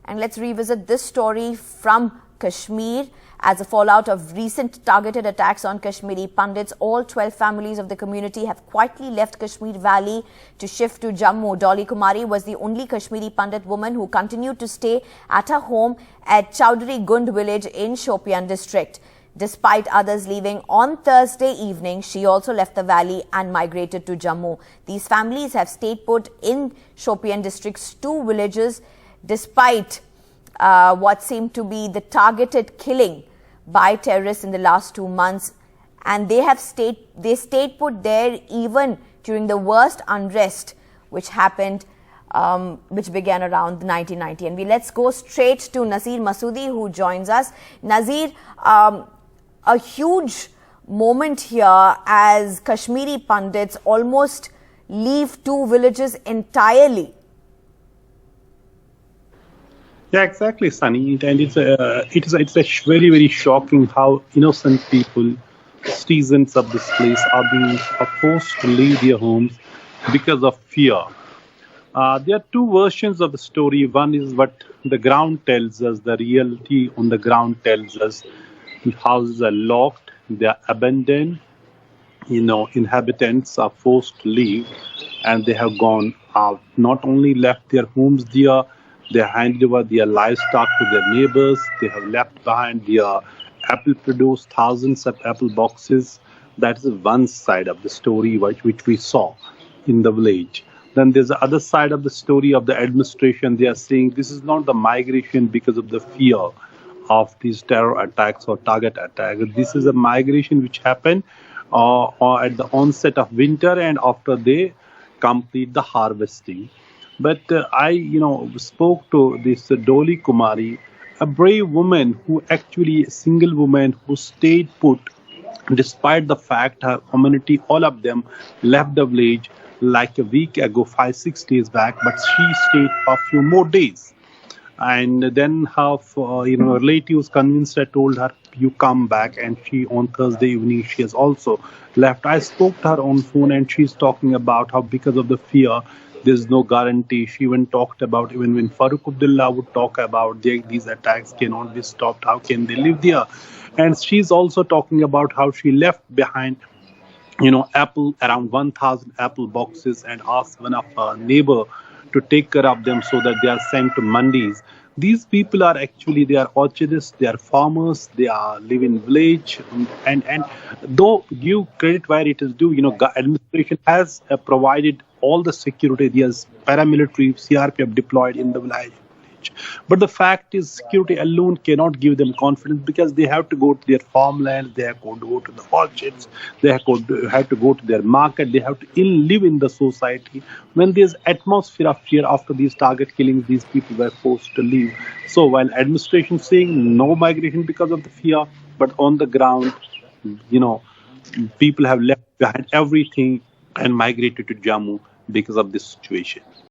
And let's revisit this story from Kashmir. As a fallout of recent targeted attacks on Kashmiri Pandits, all 12 families of the community have quietly left Kashmir Valley to shift to Jammu. Dolly Kumari was the only Kashmiri Pandit woman who continued to stay at her home at Chaudharygund village in Shopian district. Despite others leaving on Thursday evening, she also left the valley and migrated to Jammu. These families have stayed put in Shopian district's 2 villages despite what seemed to be the targeted killing by terrorists in the last 2 months, and they stayed put there even during the worst unrest which happened, which began around 1990. And let's go straight to Nazir Masoodi, who joins us. Nazir, a huge moment here as Kashmiri Pandits almost leave 2 villages entirely. Yeah, exactly, Sunny. And it's a very, very shocking how innocent people, citizens of this place, are forced to leave their homes because of fear. There are 2 versions of the story. One is what the ground tells us, the reality on the ground tells us. The houses are locked, they are abandoned. Inhabitants are forced to leave, and they have gone out. Not only left their homes there, they handed over their livestock to their neighbors. They have left behind their apple produce, thousands of apple boxes. That is one side of the story which we saw in the village. Then there's the other side of the story of the administration. They are saying this is not the migration because of the fear of these terror attacks or target attacks. This is a migration which happened at the onset of winter and after they complete the harvesting. But I spoke to this Dolly Kumari, a brave woman a single woman who stayed put despite the fact her community, all of them, left the village like a week ago, 5-6 days back, but she stayed for a few more days. And then her relatives convinced her, told her, you come back, and she on Thursday evening she has also left. I spoke to her on phone and she's talking about how because of the fear there's no guarantee. She even talked about, even when Farooq Abdullah would talk about these attacks cannot be stopped, how can they live there? And she's also talking about how she left behind around 1,000 apple boxes and asked one of her neighbor to take care of them so that they are sent to mandis. These people are they are orchardists, they are farmers, they are live in village, and though give credit where it is due, administration has provided all the security. There's paramilitary CRPF deployed in the village. But the fact is, security alone cannot give them confidence because they have to go to their farmlands, they have to go to the orchards, they have to go to their market, they have to live in the society. When there's atmosphere of fear after these target killings, these people were forced to leave. So while administration saying no migration because of the fear, but on the ground, people have left behind everything and migrated to Jammu because of this situation.